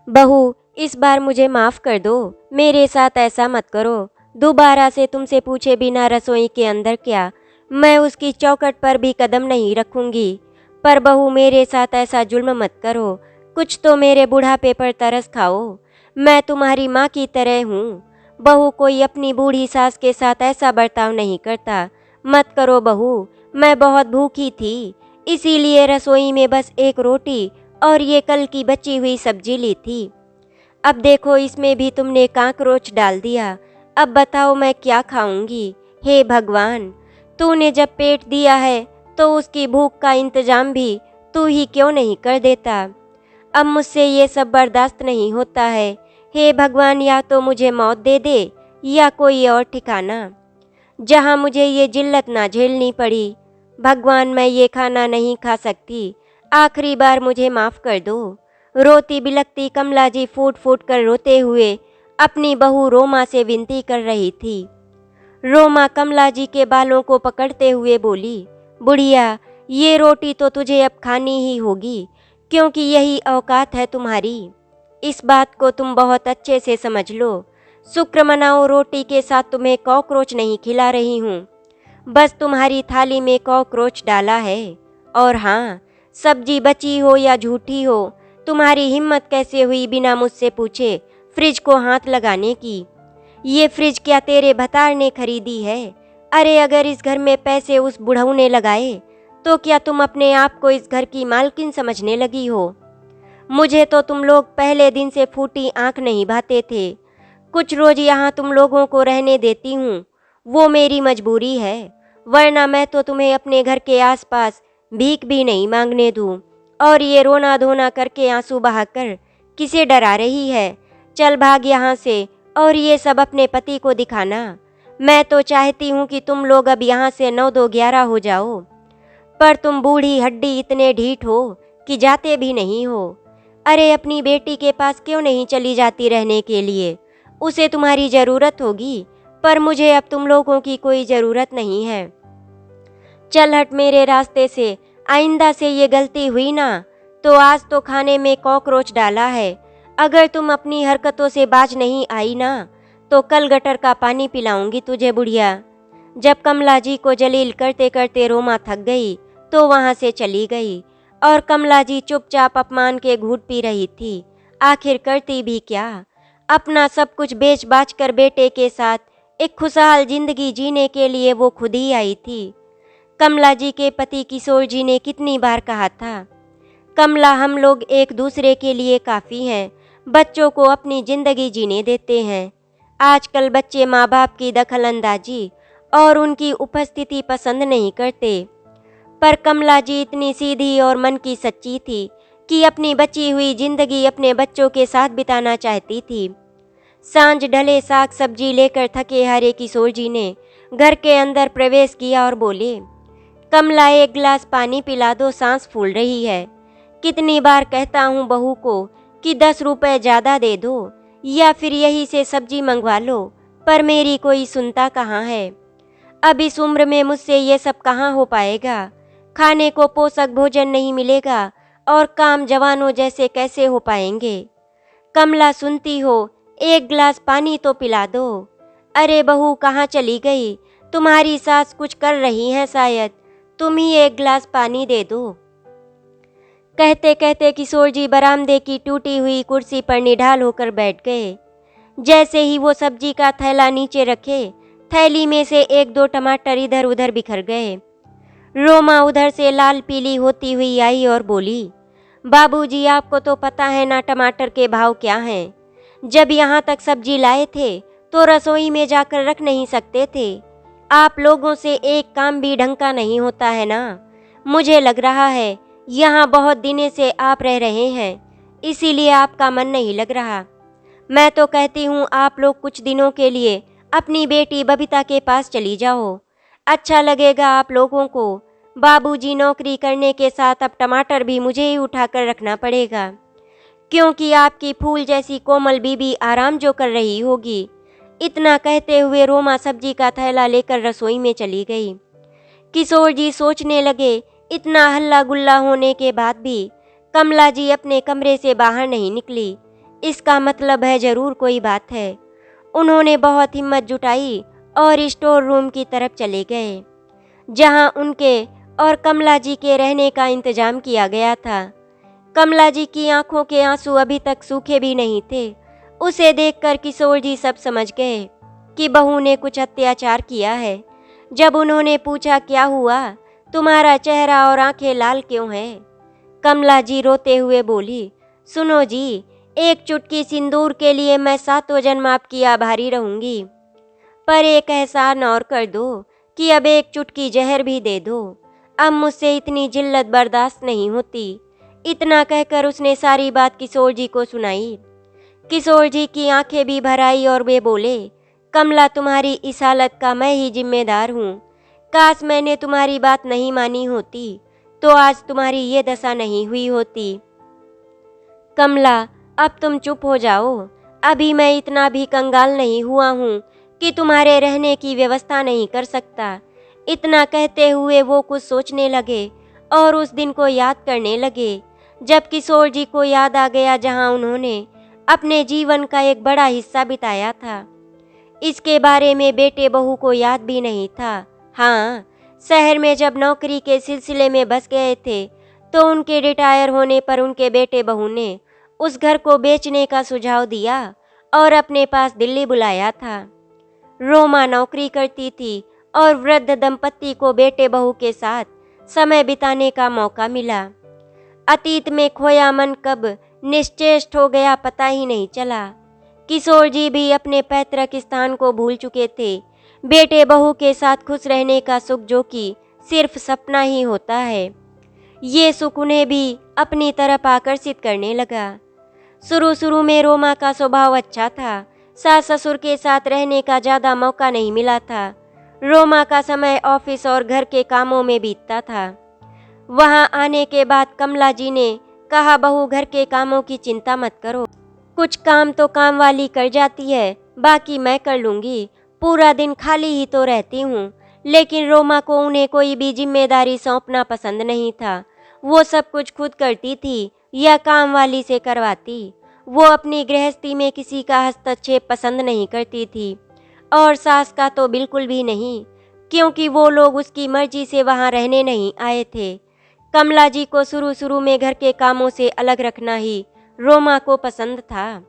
बहू, इस बार मुझे माफ़ कर दो। मेरे साथ ऐसा मत करो। दोबारा से तुमसे पूछे बिना रसोई के अंदर क्या, मैं उसकी चौखट पर भी कदम नहीं रखूंगी। पर बहू, मेरे साथ ऐसा जुल्म मत करो। कुछ तो मेरे बुढ़ापे पर तरस खाओ। मैं तुम्हारी माँ की तरह हूँ। बहू, कोई अपनी बूढ़ी सास के साथ ऐसा बर्ताव नहीं करता। मत करो बहू, मैं बहुत भूखी थी, इसीलिए रसोई में बस एक रोटी और ये कल की बची हुई सब्जी ली थी। अब देखो, इसमें भी तुमने काकरोच डाल दिया। अब बताओ मैं क्या खाऊंगी। हे भगवान, तूने जब पेट दिया है तो उसकी भूख का इंतजाम भी तू ही क्यों नहीं कर देता। अब मुझसे ये सब बर्दाश्त नहीं होता है। हे भगवान, या तो मुझे मौत दे दे या कोई और ठिकाना जहाँ मुझे ये जिल्लत ना झेलनी पड़ी। भगवान, मैं ये खाना नहीं खा सकती। आखिरी बार मुझे माफ़ कर दो। रोती बिलखती कमला जी फूट फूट कर रोते हुए अपनी बहू रोमा से विनती कर रही थी। रोमा कमला जी के बालों को पकड़ते हुए बोली, बुढ़िया, ये रोटी तो तुझे अब खानी ही होगी, क्योंकि यही औकात है तुम्हारी। इस बात को तुम बहुत अच्छे से समझ लो। शुक्र मनाओ, रोटी के साथ तुम्हें कॉकरोच नहीं खिला रही हूँ, बस तुम्हारी थाली में कॉकरोच डाला है। और हाँ, सब्जी बची हो या झूठी हो, तुम्हारी हिम्मत कैसे हुई बिना मुझसे पूछे फ्रिज को हाथ लगाने की। ये फ्रिज क्या तेरे भतार ने खरीदी है? अरे, अगर इस घर में पैसे उस बुढ़ऊ ने लगाए तो क्या तुम अपने आप को इस घर की मालकिन समझने लगी हो? मुझे तो तुम लोग पहले दिन से फूटी आंख नहीं भाते थे। कुछ रोज यहाँ तुम लोगों को रहने देती हूँ, वो मेरी मजबूरी है, वरना मैं तो तुम्हें अपने घर के आसपास भीख भी नहीं मांगने दूँ। और ये रोना धोना करके आंसू बहाकर किसे डरा रही है? चल भाग यहाँ से और ये सब अपने पति को दिखाना। मैं तो चाहती हूँ कि तुम लोग अब यहाँ से 9-2-11 हो जाओ, पर तुम बूढ़ी हड्डी इतने ढीठ हो कि जाते भी नहीं हो। अरे, अपनी बेटी के पास क्यों नहीं चली जाती रहने के लिए? उसे तुम्हारी ज़रूरत होगी, पर मुझे अब तुम लोगों की कोई ज़रूरत नहीं है। चल हट मेरे रास्ते से। आइंदा से ये गलती हुई ना, तो आज तो खाने में कॉकरोच डाला है। अगर तुम अपनी हरकतों से बाज नहीं आई ना, तो कल गटर का पानी पिलाऊंगी तुझे बुढ़िया। जब कमला जी को जलील करते करते रोमा थक गई तो वहाँ से चली गई, और कमला जी चुपचाप अपमान के घूंट पी रही थी। आखिर करती भी क्या? अपना सब कुछ बेच बाच कर बेटे के साथ एक खुशहाल जिंदगी जीने के लिए वो खुद ही आई थी। कमला जी के पति किशोर जी ने कितनी बार कहा था, कमला, हम लोग एक दूसरे के लिए काफ़ी हैं, बच्चों को अपनी ज़िंदगी जीने देते हैं। आजकल बच्चे माँ बाप की दखलंदाजी और उनकी उपस्थिति पसंद नहीं करते, पर कमला जी इतनी सीधी और मन की सच्ची थी कि अपनी बची हुई ज़िंदगी अपने बच्चों के साथ बिताना चाहती थी। सांझ ढले साग सब्जी लेकर थके हारे किशोर जी ने घर के अंदर प्रवेश किया और बोले, कमला, एक गिलास पानी पिला दो, सांस फूल रही है। कितनी बार कहता हूँ बहू को कि 10 रुपए ज़्यादा दे दो या फिर यही से सब्जी मंगवा लो, पर मेरी कोई सुनता कहाँ है। अब इस उम्र में मुझसे ये सब कहाँ हो पाएगा। खाने को पोषक भोजन नहीं मिलेगा और काम जवानों जैसे कैसे हो पाएंगे। कमला, सुनती हो? एक गिलास पानी तो पिला दो। अरे बहू, कहाँ चली गई? तुम्हारी सास कुछ कर रही हैं शायद, तुम ही एक गिलास पानी दे दो। कहते कहते किशोर जी बरामदे की टूटी हुई कुर्सी पर निढाल होकर बैठ गए। जैसे ही वो सब्जी का थैला नीचे रखे, थैली में से 1-2 टमाटर इधर उधर बिखर गए। रोमा उधर से लाल पीली होती हुई आई और बोली, बाबूजी, आपको तो पता है ना टमाटर के भाव क्या हैं। जब यहाँ तक सब्जी लाए थे तो रसोई में जाकर रख नहीं सकते थे। आप लोगों से एक काम भी ढंग का नहीं होता है ना। मुझे लग रहा है यहाँ बहुत दिनों से आप रह रहे हैं, इसीलिए आपका मन नहीं लग रहा। मैं तो कहती हूँ आप लोग कुछ दिनों के लिए अपनी बेटी बबीता के पास चली जाओ, अच्छा लगेगा आप लोगों को। बाबूजी नौकरी करने के साथ अब टमाटर भी मुझे ही उठाकर रखना पड़ेगा, क्योंकि आपकी फूल जैसी कोमल बीबी आराम जो कर रही होगी। इतना कहते हुए रोमा सब्जी का थैला लेकर रसोई में चली गई। किशोर जी सोचने लगे, इतना हल्ला गुल्ला होने के बाद भी कमला जी अपने कमरे से बाहर नहीं निकली। इसका मतलब है ज़रूर कोई बात है। उन्होंने बहुत हिम्मत जुटाई और स्टोर रूम की तरफ चले गए, जहां उनके और कमला जी के रहने का इंतजाम किया गया था। कमला जी की आंखों के आंसू अभी तक सूखे भी नहीं थे। उसे देखकर किशोर जी सब समझ गए कि बहू ने कुछ अत्याचार किया है। जब उन्होंने पूछा, क्या हुआ, तुम्हारा चेहरा और आंखें लाल क्यों हैं? कमला जी रोते हुए बोली, सुनो जी, एक चुटकी सिंदूर के लिए मैं सातों जन्म आपकी आभारी रहूंगी, पर एक एहसान और कर दो कि अब एक चुटकी जहर भी दे दो। अब मुझसे इतनी जिल्लत बर्दाश्त नहीं होती। इतना कहकर उसने सारी बात किशोर जी को सुनाई। किशोर जी की आंखें भी भर आई और वे बोले, कमला, तुम्हारी इस हालत का मैं ही जिम्मेदार हूँ। काश मैंने तुम्हारी बात नहीं मानी होती तो आज तुम्हारी ये दशा नहीं हुई होती। कमला, अब तुम चुप हो जाओ। अभी मैं इतना भी कंगाल नहीं हुआ हूँ कि तुम्हारे रहने की व्यवस्था नहीं कर सकता। इतना कहते हुए वो कुछ सोचने लगे और उस दिन को याद करने लगे जब किशोर जी को याद आ गया जहाँ उन्होंने अपने जीवन का एक बड़ा हिस्सा बिताया था। इसके बारे में बेटे बहू को याद भी नहीं था। हाँ, शहर में जब नौकरी के सिलसिले में बस गए थे तो उनके रिटायर होने पर उनके बेटे बहू ने उस घर को बेचने का सुझाव दिया और अपने पास दिल्ली बुलाया था। रोमा नौकरी करती थी और वृद्ध दंपत्ति को बेटे बहू के साथ समय बिताने का मौका मिला। अतीत में खोया मन कब निश्चेष्ट हो गया पता ही नहीं चला। किशोर जी भी अपने पैतृक स्थान को भूल चुके थे। बेटे बहू के साथ खुश रहने का सुख जो कि सिर्फ सपना ही होता है, ये सुख उन्हें भी अपनी तरफ आकर्षित करने लगा। शुरू शुरू में रोमा का स्वभाव अच्छा था। सास ससुर के साथ रहने का ज़्यादा मौका नहीं मिला था। रोमा का समय ऑफिस और घर के कामों में बीतता था। वहां आने के बाद कमला जी ने कहा, बहू, घर के कामों की चिंता मत करो। कुछ काम तो काम वाली कर जाती है, बाकी मैं कर लूँगी। पूरा दिन खाली ही तो रहती हूँ। लेकिन रोमा को उन्हें कोई भी जिम्मेदारी सौंपना पसंद नहीं था। वो सब कुछ खुद करती थी या काम वाली से करवाती। वो अपनी गृहस्थी में किसी का हस्तक्षेप पसंद नहीं करती थी और सास का तो बिल्कुल भी नहीं, क्योंकि वो लोग उसकी मर्जी से वहाँ रहने नहीं आए थे। कमला जी को शुरू शुरू में घर के कामों से अलग रखना ही रोमा को पसंद था।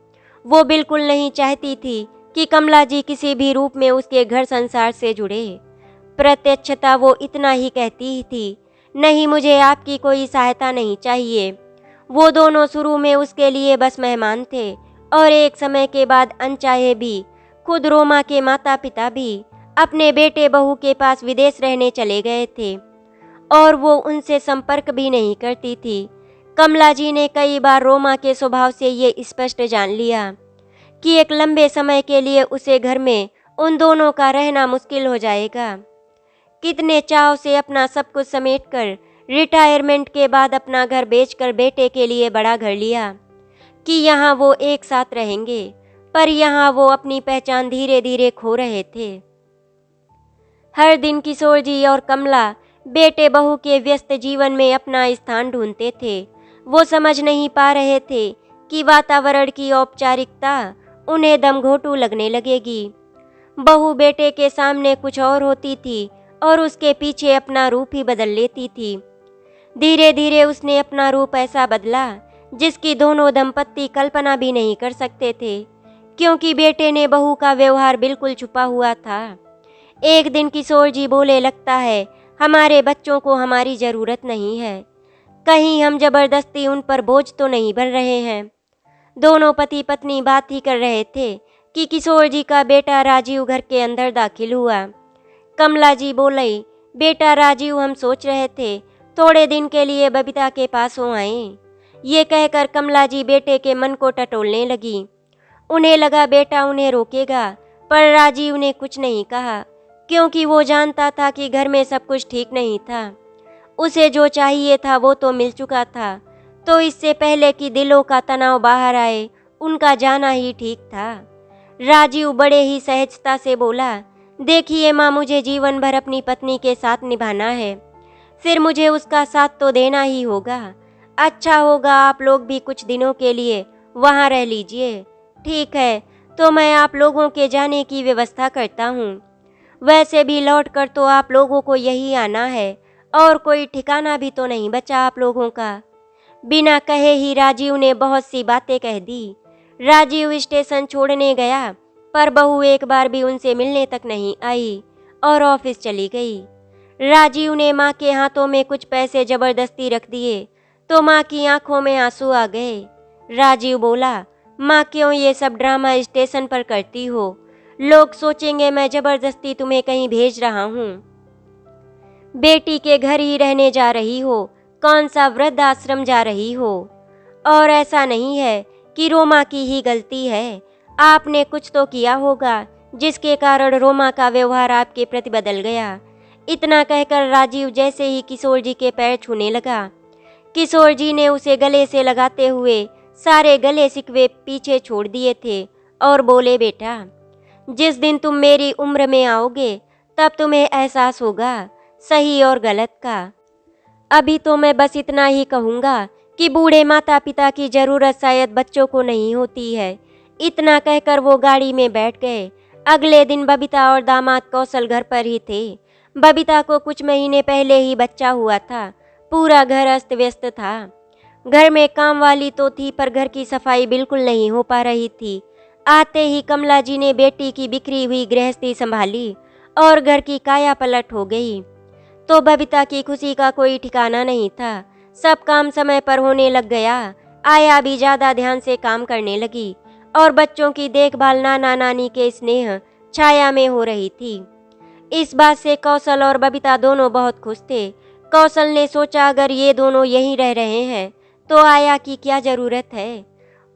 वो बिल्कुल नहीं चाहती थी कि कमला जी किसी भी रूप में उसके घर संसार से जुड़े। प्रत्यक्षता वो इतना ही कहती ही थी, नहीं, मुझे आपकी कोई सहायता नहीं चाहिए। वो दोनों शुरू में उसके लिए बस मेहमान थे और एक समय के बाद अनचाहे भी खुद रोमा के माता पिता भी अपने बेटे बहू के पास विदेश रहने चले गए थे और वो उनसे संपर्क भी नहीं करती थी। कमला जी ने कई बार रोमा के स्वभाव से ये स्पष्ट जान लिया कि एक लंबे समय के लिए उसे घर में उन दोनों का रहना मुश्किल हो जाएगा। कितने चाव से अपना सब कुछ समेटकर रिटायरमेंट के बाद अपना घर बेचकर बेटे के लिए बड़ा घर लिया कि यहाँ वो एक साथ रहेंगे, पर यहाँ वो अपनी पहचान धीरे धीरे खो रहे थे। हर दिन किशोर जी और कमला बेटे बहू के व्यस्त जीवन में अपना स्थान ढूंढते थे। वो समझ नहीं पा रहे थे कि वातावरण की औपचारिकता उन्हें दमघोटू लगने लगेगी। बहू बेटे के सामने कुछ और होती थी और उसके पीछे अपना रूप ही बदल लेती थी। धीरे धीरे उसने अपना रूप ऐसा बदला जिसकी दोनों दंपत्ति कल्पना भी नहीं कर सकते थे, क्योंकि बेटे ने बहू का व्यवहार बिल्कुल छुपा हुआ था। एक दिन किशोर जी बोले, लगता है हमारे बच्चों को हमारी ज़रूरत नहीं है। कहीं हम जबरदस्ती उन पर बोझ तो नहीं बन रहे हैं। दोनों पति पत्नी बात ही कर रहे थे कि किशोर जी का बेटा राजीव घर के अंदर दाखिल हुआ। कमला जी बोली, बेटा राजीव, हम सोच रहे थे थोड़े दिन के लिए बबीता के पास हो आएं। ये कहकर कमला जी बेटे के मन को टटोलने लगी। उन्हें लगा बेटा उन्हें रोकेगा, पर राजीव ने कुछ नहीं कहा, क्योंकि वो जानता था कि घर में सब कुछ ठीक नहीं था। उसे जो चाहिए था वो तो मिल चुका था, तो इससे पहले कि दिलों का तनाव बाहर आए उनका जाना ही ठीक था। राजीव बड़े ही सहजता से बोला, देखिए माँ, मुझे जीवन भर अपनी पत्नी के साथ निभाना है, फिर मुझे उसका साथ तो देना ही होगा। अच्छा होगा आप लोग भी कुछ दिनों के लिए वहाँ रह लीजिए। ठीक है, तो मैं आप लोगों के जाने की व्यवस्था करता हूँ। वैसे भी लौट कर तो आप लोगों को यही आना है और कोई ठिकाना भी तो नहीं बचा आप लोगों का। बिना कहे ही राजीव ने बहुत सी बातें कह दी। राजीव स्टेशन छोड़ने गया, पर बहू एक बार भी उनसे मिलने तक नहीं आई और ऑफिस चली गई। राजीव ने माँ के हाथों में कुछ पैसे जबरदस्ती रख दिए तो माँ की आंखों में आंसू आ गए। राजीव बोला, माँ क्यों ये सब ड्रामा स्टेशन पर करती हो? लोग सोचेंगे मैं जबरदस्ती तुम्हें कहीं भेज रहा हूँ। बेटी के घर ही रहने जा रही हो, कौन सा वृद्ध आश्रम जा रही हो? और ऐसा नहीं है कि रोमा की ही गलती है, आपने कुछ तो किया होगा जिसके कारण रोमा का व्यवहार आपके प्रति बदल गया। इतना कहकर राजीव जैसे ही किशोर जी के पैर छूने लगा, किशोर जी ने उसे गले से लगाते हुए सारे गले शिकवे पीछे छोड़ दिए थे और बोले, बेटा, जिस दिन तुम मेरी उम्र में आओगे तब तुम्हें एहसास होगा सही और गलत का। अभी तो मैं बस इतना ही कहूँगा कि बूढ़े माता पिता की ज़रूरत शायद बच्चों को नहीं होती है। इतना कहकर वो गाड़ी में बैठ गए। अगले दिन बबीता और दामाद कौशल घर पर ही थे। बबीता को कुछ महीने पहले ही बच्चा हुआ था। पूरा घर अस्त व्यस्त था। घर में काम वाली तो थी, पर घर की सफाई बिल्कुल नहीं हो पा रही थी। आते ही कमला जी ने बेटी की बिखरी हुई गृहस्थी संभाली और घर की काया पलट हो गई। तो बबीता की खुशी का कोई ठिकाना नहीं था। सब काम समय पर होने लग गया। आया भी ज़्यादा ध्यान से काम करने लगी और बच्चों की देखभाल नाना नानी के स्नेह छाया में हो रही थी। इस बात से कौशल और बबीता दोनों बहुत खुश थे। कौशल ने सोचा, अगर ये दोनों यहीं रह रहे हैं तो आया की क्या ज़रूरत है।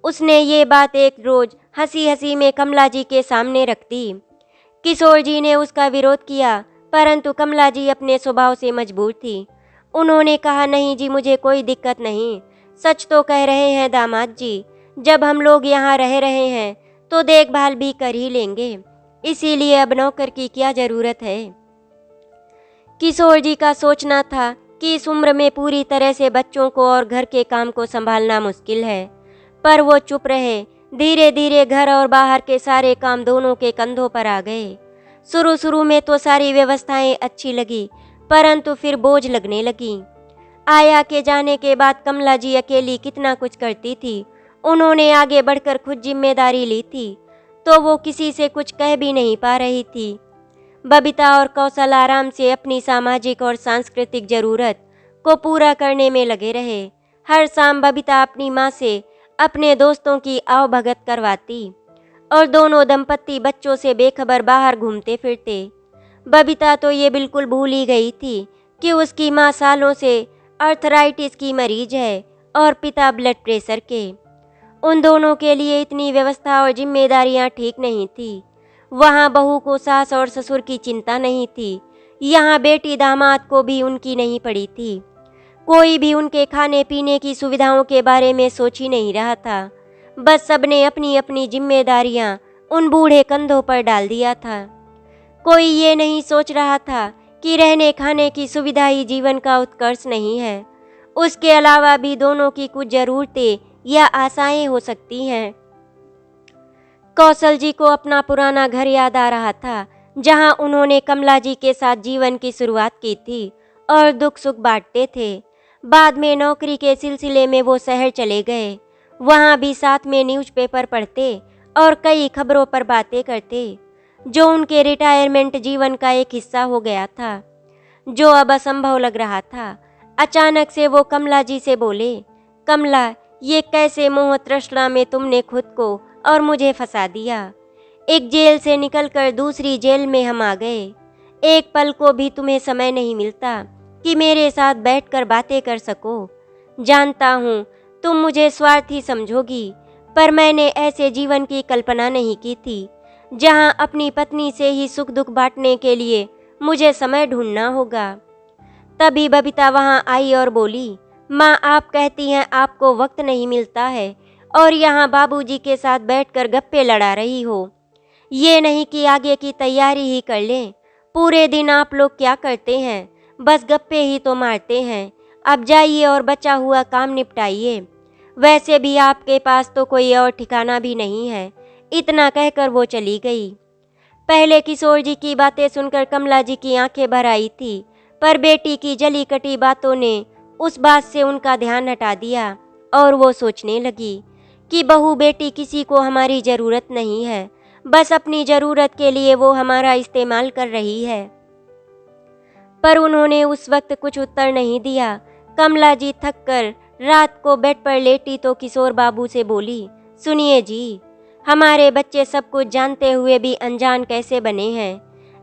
उसने ये बात एक रोज़ हंसी हंसी में कमला जी के सामने रख दी। किशोर जी ने उसका विरोध किया, परंतु कमला जी अपने स्वभाव से मजबूर थी। उन्होंने कहा, नहीं जी, मुझे कोई दिक्कत नहीं। सच तो कह रहे हैं दामाद जी, जब हम लोग यहाँ रह रहे हैं तो देखभाल भी कर ही लेंगे, इसीलिए अब नौकर की क्या ज़रूरत है। किशोर जी का सोचना था कि इस उम्र में पूरी तरह से बच्चों को और घर के काम को संभालना मुश्किल है, पर वो चुप रहे। धीरे धीरे घर और बाहर के सारे काम दोनों के कंधों पर आ गए। शुरू शुरू में तो सारी व्यवस्थाएं अच्छी लगी, परंतु फिर बोझ लगने लगी। आया के जाने के बाद कमला जी अकेली कितना कुछ करती थी। उन्होंने आगे बढ़कर खुद जिम्मेदारी ली थी, तो वो किसी से कुछ कह भी नहीं पा रही थी। बबीता और कौशल आराम से अपनी सामाजिक और सांस्कृतिक जरूरत को पूरा करने में लगे रहे। हर शाम बबीता अपनी माँ से अपने दोस्तों की आवभगत करवाती और दोनों दंपत्ति बच्चों से बेखबर बाहर घूमते फिरते। बबीता तो ये बिल्कुल भूल ही गई थी कि उसकी माँ सालों से अर्थराइटिस की मरीज है और पिता ब्लड प्रेशर के। उन दोनों के लिए इतनी व्यवस्था और जिम्मेदारियां ठीक नहीं थी। वहाँ बहू को सास और ससुर की चिंता नहीं थी, यहाँ बेटी दामाद को भी उनकी नहीं पड़ी थी। कोई भी उनके खाने पीने की सुविधाओं के बारे में सोच ही नहीं रहा था। बस सबने अपनी अपनी जिम्मेदारियां उन बूढ़े कंधों पर डाल दिया था। कोई ये नहीं सोच रहा था कि रहने खाने की सुविधा ही जीवन का उत्कर्ष नहीं है। उसके अलावा भी दोनों की कुछ जरूरतें या आशाएं हो सकती हैं। कौशल जी को अपना पुराना घर याद आ रहा था, जहां उन्होंने कमला जी के साथ जीवन की शुरुआत की थी और दुख सुख बांटते थे। बाद में नौकरी के सिलसिले में वो शहर चले गए। वहाँ भी साथ में न्यूज़पेपर पढ़ते और कई खबरों पर बातें करते, जो उनके रिटायरमेंट जीवन का एक हिस्सा हो गया था, जो अब असंभव लग रहा था। अचानक से वो कमला जी से बोले, कमला, ये कैसे मोह तृष्णा में तुमने खुद को और मुझे फंसा दिया। एक जेल से निकलकर दूसरी जेल में हम आ गए। एक पल को भी तुम्हें समय नहीं मिलता कि मेरे साथ बैठकर बातें कर सको। जानता हूँ तुम मुझे स्वार्थी समझोगी, पर मैंने ऐसे जीवन की कल्पना नहीं की थी, जहाँ अपनी पत्नी से ही सुख दुख बांटने के लिए मुझे समय ढूंढना होगा। तभी बबीता वहाँ आई और बोली, माँ, आप कहती हैं आपको वक्त नहीं मिलता है और यहाँ बाबूजी के साथ बैठकर गप्पे लड़ा रही हो। ये नहीं कि आगे की तैयारी ही कर लें। पूरे दिन आप लोग क्या करते हैं? बस गप्पे ही तो मारते हैं। अब जाइए और बचा हुआ काम निपटाइए। वैसे भी आपके पास तो कोई और ठिकाना भी नहीं है। इतना कहकर वो चली गई। पहले किशोर जी की बातें सुनकर कमला जी की आंखें भर आई थी, पर बेटी की जली कटी बातों ने उस बात से उनका ध्यान हटा दिया और वो सोचने लगी कि बहू बेटी किसी को हमारी ज़रूरत नहीं है, बस अपनी ज़रूरत के लिए वो हमारा इस्तेमाल कर रही है। पर उन्होंने उस वक्त कुछ उत्तर नहीं दिया। कमला जी थक कर रात को बेड पर लेटी तो किशोर बाबू से बोली, सुनिए जी, हमारे बच्चे सब कुछ जानते हुए भी अनजान कैसे बने हैं।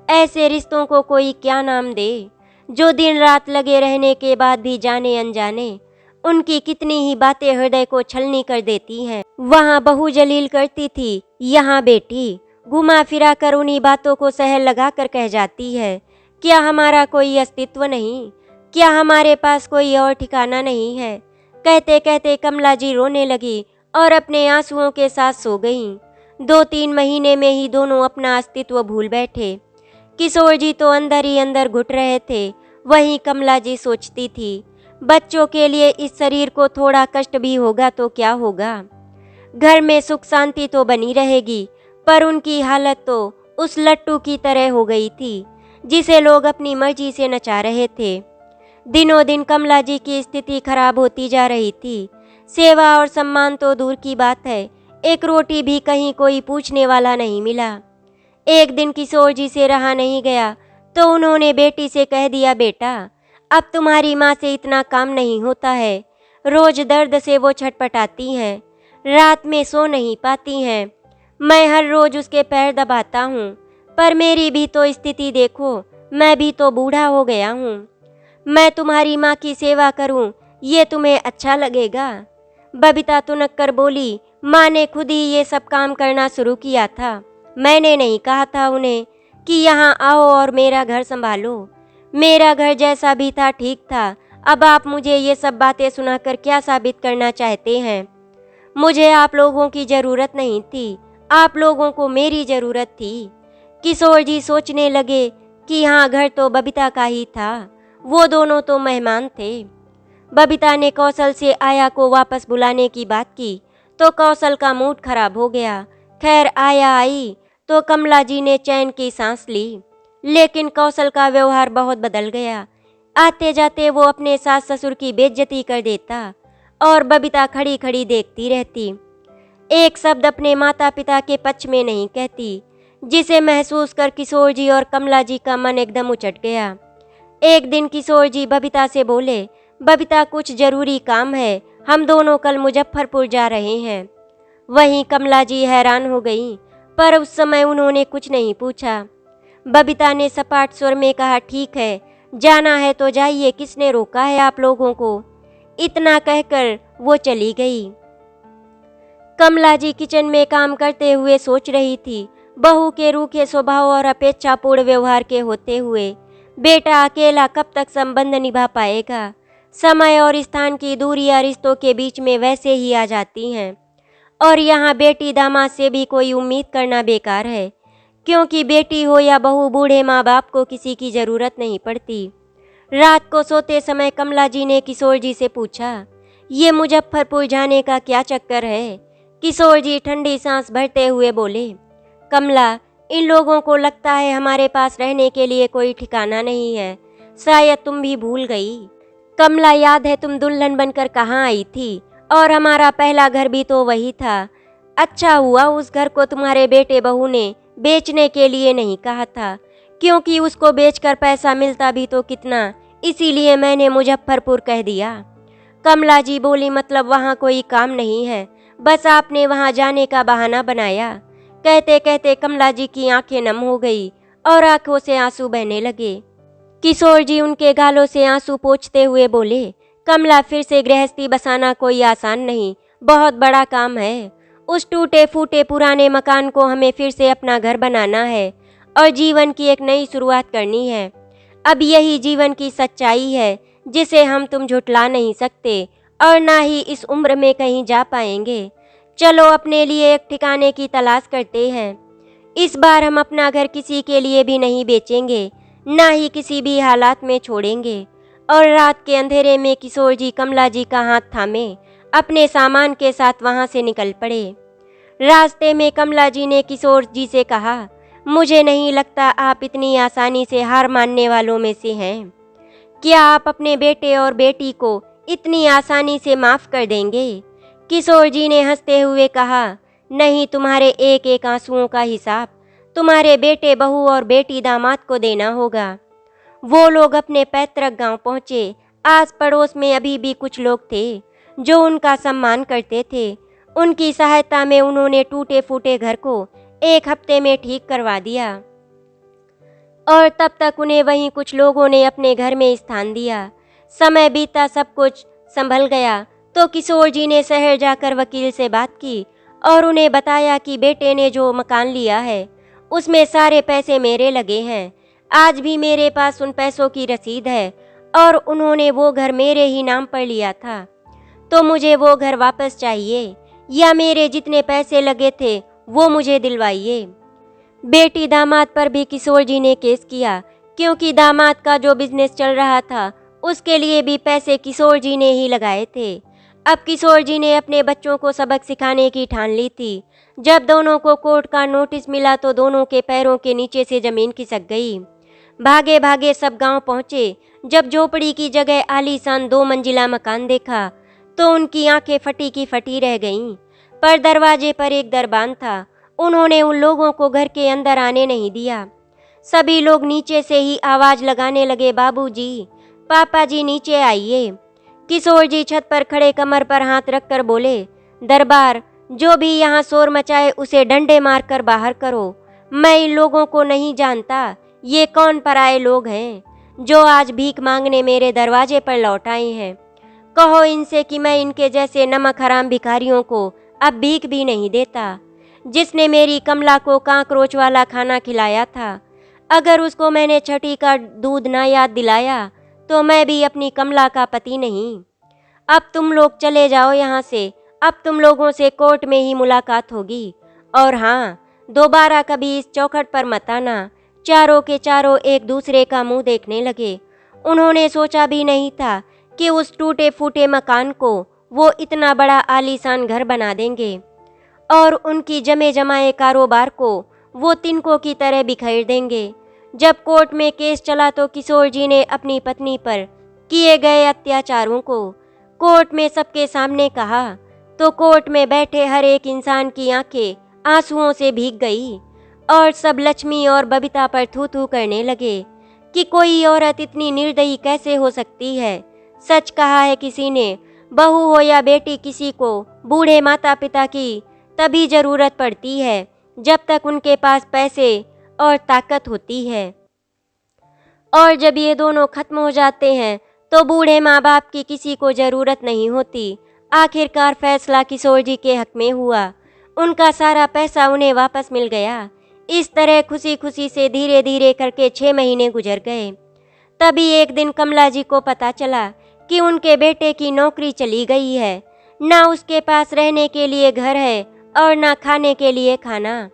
ऐसे रिश्तों को कोई क्या नाम दे, जो दिन रात लगे रहने के बाद भी जाने अनजाने उनकी कितनी ही बातें हृदय को छलनी कर देती हैं। वहाँ बहू जलील करती थी, यहाँ बेटी घुमा फिरा कर उन्हीं बातों को सहल लगा कर कह जाती है, क्या हमारा कोई अस्तित्व नहीं, क्या हमारे पास कोई और ठिकाना नहीं है। कहते कहते कमला जी रोने लगी और अपने आंसुओं के साथ सो गईं। 2-3 महीने में ही दोनों अपना अस्तित्व भूल बैठे। किशोर जी तो अंदर ही अंदर घुट रहे थे, वहीं कमला जी सोचती थी, बच्चों के लिए इस शरीर को थोड़ा कष्ट भी होगा तो क्या होगा, घर में सुख शांति तो बनी रहेगी। पर उनकी हालत तो उस लट्टू की तरह हो गई थी, जिसे लोग अपनी मर्जी से नचा रहे थे। दिनों दिन कमला जी की स्थिति खराब होती जा रही थी। सेवा और सम्मान तो दूर की बात है, एक रोटी भी कहीं कोई पूछने वाला नहीं मिला। एक दिन किशोर जी से रहा नहीं गया तो उन्होंने बेटी से कह दिया, बेटा अब तुम्हारी माँ से इतना काम नहीं होता है। रोज दर्द से वो छटपटाती हैं, रात में सो नहीं पाती हैं। मैं हर रोज उसके पैर दबाता हूँ, पर मेरी भी तो स्थिति देखो, मैं भी तो बूढ़ा हो गया हूँ। मैं तुम्हारी माँ की सेवा करूँ, ये तुम्हें अच्छा लगेगा? बबीता तुनक कर बोली, माँ ने खुद ही ये सब काम करना शुरू किया था, मैंने नहीं कहा था उन्हें कि यहाँ आओ और मेरा घर संभालो। मेरा घर जैसा भी था ठीक था, अब आप मुझे ये सब बातें सुनाकर क्या साबित करना चाहते हैं? मुझे आप लोगों की ज़रूरत नहीं थी, आप लोगों को मेरी ज़रूरत थी। किशोर जी सोचने लगे कि हाँ, घर तो बबीता का ही था, वो दोनों तो मेहमान थे। बबीता ने कौशल से आया को वापस बुलाने की बात की तो कौशल का मूड खराब हो गया। खैर आया आई तो कमला जी ने चैन की सांस ली, लेकिन कौशल का व्यवहार बहुत बदल गया। आते जाते वो अपने सास ससुर की बेइज्जती कर देता और बबीता खड़ी खड़ी देखती रहती, एक शब्द अपने माता पिता के पक्ष में नहीं कहती, जिसे महसूस कर किशोर जी और कमला जी का मन एकदम उचट गया। एक दिन किशोर जी बबीता से बोले, बबीता कुछ जरूरी काम है, हम दोनों कल मुजफ्फरपुर जा रहे हैं। वहीं कमला जी हैरान हो गई, पर उस समय उन्होंने कुछ नहीं पूछा। बबीता ने सपाट स्वर में कहा, ठीक है, जाना है तो जाइए, किसने रोका है आप लोगों को? इतना कहकर वो चली गई। कमला जी किचन में काम करते हुए सोच रही थी, बहू के रूखे स्वभाव और अपेक्षापूर्ण व्यवहार के होते हुए बेटा अकेला कब तक संबंध निभा पाएगा। समय और स्थान की दूरियां रिश्तों के बीच में वैसे ही आ जाती हैं, और यहाँ बेटी दामाद से भी कोई उम्मीद करना बेकार है, क्योंकि बेटी हो या बहू, बूढ़े माँ बाप को किसी की ज़रूरत नहीं पड़ती। रात को सोते समय कमला जी ने किशोर जी से पूछा, ये मुजफ्फरपुर जाने का क्या चक्कर है? किशोर जी ठंडी सांस भरते हुए बोले, कमला, इन लोगों को लगता है हमारे पास रहने के लिए कोई ठिकाना नहीं है, शायद तुम भी भूल गई। कमला, याद है तुम दुल्हन बनकर कहाँ आई थी, और हमारा पहला घर भी तो वही था। अच्छा हुआ उस घर को तुम्हारे बेटे बहू ने बेचने के लिए नहीं कहा था, क्योंकि उसको बेचकर पैसा मिलता भी तो कितना, इसीलिए मैंने मुजफ्फरपुर कह दिया। कमला जी बोली, मतलब वहाँ कोई काम नहीं है, बस आपने वहाँ जाने का बहाना बनाया। कहते कहते कमला जी की आंखें नम हो गई और आंखों से आंसू बहने लगे। किशोर जी उनके गालों से आंसू पोंछते हुए बोले, कमला, फिर से गृहस्थी बसाना कोई आसान नहीं, बहुत बड़ा काम है। उस टूटे फूटे पुराने मकान को हमें फिर से अपना घर बनाना है और जीवन की एक नई शुरुआत करनी है। अब यही जीवन की सच्चाई है, जिसे हम तुम झुठला नहीं सकते और ना ही इस उम्र में कहीं जा पाएंगे। चलो अपने लिए एक ठिकाने की तलाश करते हैं। इस बार हम अपना घर किसी के लिए भी नहीं बेचेंगे, ना ही किसी भी हालात में छोड़ेंगे। और रात के अंधेरे में किशोर जी कमला जी का हाथ थामे अपने सामान के साथ वहां से निकल पड़े। रास्ते में कमला जी ने किशोर जी से कहा, मुझे नहीं लगता आप इतनी आसानी से हार मानने वालों में से हैं। क्या आप अपने बेटे और बेटी को इतनी आसानी से माफ़ कर देंगे? किशोर जी ने हंसते हुए कहा, नहीं, तुम्हारे एक एक आंसुओं का हिसाब तुम्हारे बेटे बहू और बेटी दामाद को देना होगा। वो लोग अपने पैतृक गांव पहुंचे। आस पड़ोस में अभी भी कुछ लोग थे जो उनका सम्मान करते थे। उनकी सहायता में उन्होंने टूटे फूटे घर को 1 हफ्ते में ठीक करवा दिया और तब तक उन्हें वहीं कुछ लोगों ने अपने घर में स्थान दिया। समय बीता, सब कुछ संभल गया तो किशोर जी ने शहर जाकर वकील से बात की और उन्हें बताया कि बेटे ने जो मकान लिया है उसमें सारे पैसे मेरे लगे हैं। आज भी मेरे पास उन पैसों की रसीद है और उन्होंने वो घर मेरे ही नाम पर लिया था, तो मुझे वो घर वापस चाहिए या मेरे जितने पैसे लगे थे वो मुझे दिलवाइए। बेटी दामाद पर भी किशोर जी ने केस किया, क्योंकि दामाद का जो बिजनेस चल रहा था उसके लिए भी पैसे किशोर जी ने ही लगाए थे। अब किशोर जी ने अपने बच्चों को सबक सिखाने की ठान ली थी। जब दोनों को कोर्ट का नोटिस मिला तो दोनों के पैरों के नीचे से जमीन खिसक गई। भागे भागे सब गांव पहुंचे। जब झोपड़ी की जगह आलीशान 2 मंजिला मकान देखा तो उनकी आंखें फटी की फटी रह गईं। पर दरवाजे पर एक दरबान था। उन्होंने उन लोगों को घर के अंदर आने नहीं दिया। सभी लोग नीचे से ही आवाज लगाने लगे, बाबूजी, पापा जी, नीचे आइए। किशोर जी छत पर खड़े कमर पर हाथ रखकर बोले, दरबार, जो भी यहाँ शोर मचाए उसे डंडे मारकर बाहर करो। मैं इन लोगों को नहीं जानता। ये कौन पराए लोग हैं जो आज भीख मांगने मेरे दरवाजे पर लौट आए हैं। कहो इनसे कि मैं इनके जैसे नमक हराम भिखारियों को अब भीख भी नहीं देता। जिसने मेरी कमला को कांकरोच वाला खाना खिलाया था, अगर उसको मैंने छठी का दूध ना याद दिलाया तो मैं भी अपनी कमला का पति नहीं। अब तुम लोग चले जाओ यहाँ से। अब तुम लोगों से कोर्ट में ही मुलाकात होगी। और हाँ, दोबारा कभी इस चौखट पर मत आना। चारों के चारों एक दूसरे का मुंह देखने लगे। उन्होंने सोचा भी नहीं था कि उस टूटे फूटे मकान को वो इतना बड़ा आलीशान घर बना देंगे और उनकी जमे जमाए कारोबार को वो तिनकों की तरह बिखेर देंगे। जब कोर्ट में केस चला तो किशोर जी ने अपनी पत्नी पर किए गए अत्याचारों को कोर्ट में सबके सामने कहा तो कोर्ट में बैठे हर एक इंसान की आंखें आंसुओं से भीग गई और सब लक्ष्मी और बबीता पर थू थू करने लगे कि कोई औरत इतनी निर्दयी कैसे हो सकती है। सच कहा है किसी ने, बहू हो या बेटी, किसी को बूढ़े माता पिता की तभी जरूरत पड़ती है जब तक उनके पास पैसे और ताकत होती है, और जब ये दोनों खत्म हो जाते हैं तो बूढ़े माँ बाप की किसी को ज़रूरत नहीं होती। आखिरकार फैसला किशोर जी के हक में हुआ। उनका सारा पैसा उन्हें वापस मिल गया। इस तरह खुशी खुशी से धीरे धीरे करके 6 महीने गुजर गए। तभी एक दिन कमला जी को पता चला कि उनके बेटे की नौकरी चली गई है। ना उसके पास रहने के लिए घर है और ना खाने के लिए खाना।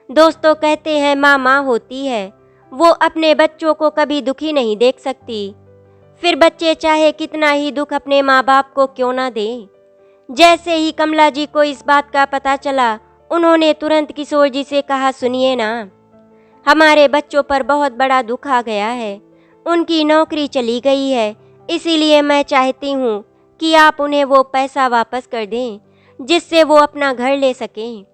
दोस्तों कहते हैं माँ माँ होती है, वो अपने बच्चों को कभी दुखी नहीं देख सकती। फिर बच्चे चाहे कितना ही दुख अपने माँ बाप को क्यों ना दें। जैसे ही कमला जी को इस बात का पता चला, उन्होंने तुरंत किशोर जी से कहा, सुनिए ना, हमारे बच्चों पर बहुत बड़ा दुख आ गया है। उनकी नौकरी चली गई है, इसीलिए मैं चाहती हूँ कि आप उन्हें वो पैसा वापस कर दें जिससे वो अपना घर ले सकें।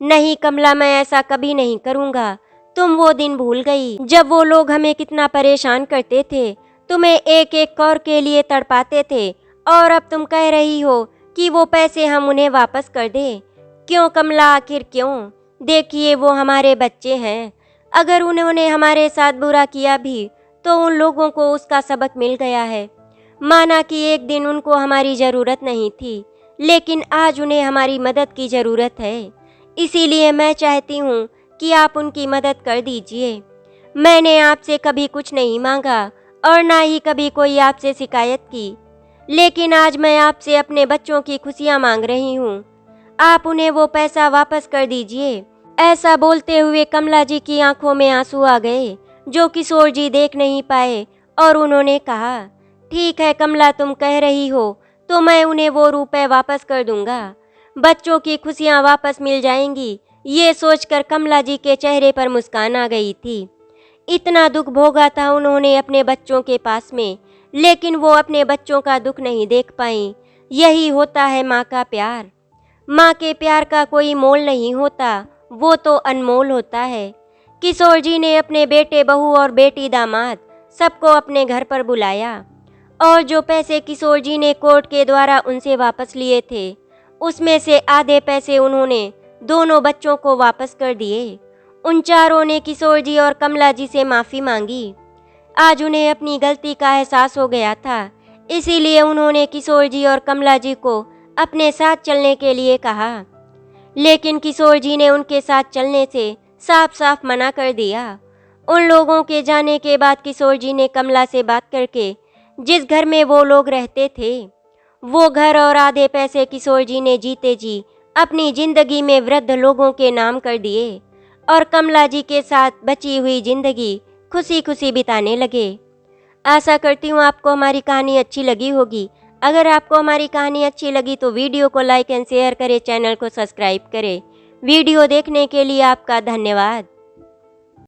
नहीं कमला, मैं ऐसा कभी नहीं करूँगा। तुम वो दिन भूल गई जब वो लोग हमें कितना परेशान करते थे, तुम्हें एक एक कौर के लिए तड़पाते थे, और अब तुम कह रही हो कि वो पैसे हम उन्हें वापस कर दें। क्यों कमला, आखिर क्यों? देखिए वो हमारे बच्चे हैं। अगर उन्होंने हमारे साथ बुरा किया भी तो उन लोगों को उसका सबक मिल गया है। माना कि एक दिन उनको हमारी ज़रूरत नहीं थी, लेकिन आज उन्हें हमारी मदद की ज़रूरत है। इसीलिए मैं चाहती हूँ कि आप उनकी मदद कर दीजिए। मैंने आपसे कभी कुछ नहीं मांगा और ना ही कभी कोई आपसे शिकायत की, लेकिन आज मैं आपसे अपने बच्चों की खुशियाँ मांग रही हूँ। आप उन्हें वो पैसा वापस कर दीजिए। ऐसा बोलते हुए कमला जी की आंखों में आंसू आ गए, जो किशोर जी देख नहीं पाए, और उन्होंने कहा, ठीक है कमला, तुम कह रही हो तो मैं उन्हें वो रुपए वापस कर दूंगा। बच्चों की खुशियाँ वापस मिल जाएंगी, ये सोचकर कमला जी के चेहरे पर मुस्कान आ गई थी। इतना दुख भोगा था उन्होंने अपने बच्चों के पास में, लेकिन वो अपने बच्चों का दुख नहीं देख पाई। यही होता है माँ का प्यार। माँ के प्यार का कोई मोल नहीं होता, वो तो अनमोल होता है। किशोर जी ने अपने बेटे बहू और बेटी दामाद सबको अपने घर पर बुलाया और जो पैसे किशोर जी ने कोर्ट के द्वारा उनसे वापस लिए थे, उसमें से आधे पैसे उन्होंने दोनों बच्चों को वापस कर दिए। उन चारों ने किशोर जी और कमला जी से माफ़ी मांगी। आज उन्हें अपनी गलती का एहसास हो गया था, इसीलिए उन्होंने किशोर जी और कमला जी को अपने साथ चलने के लिए कहा। लेकिन किशोर जी ने उनके साथ चलने से साफ साफ मना कर दिया। उन लोगों के जाने के बाद किशोर जी ने कमला से बात करके जिस घर में वो लोग रहते थे, वो घर और आधे पैसे किशोर जी ने जीते जी अपनी जिंदगी में वृद्ध लोगों के नाम कर दिए और कमला जी के साथ बची हुई जिंदगी खुशी खुशी बिताने लगे। आशा करती हूँ आपको हमारी कहानी अच्छी लगी होगी। अगर आपको हमारी कहानी अच्छी लगी तो वीडियो को लाइक एंड शेयर करें, चैनल को सब्सक्राइब करें। वीडियो देखने के लिए आपका धन्यवाद।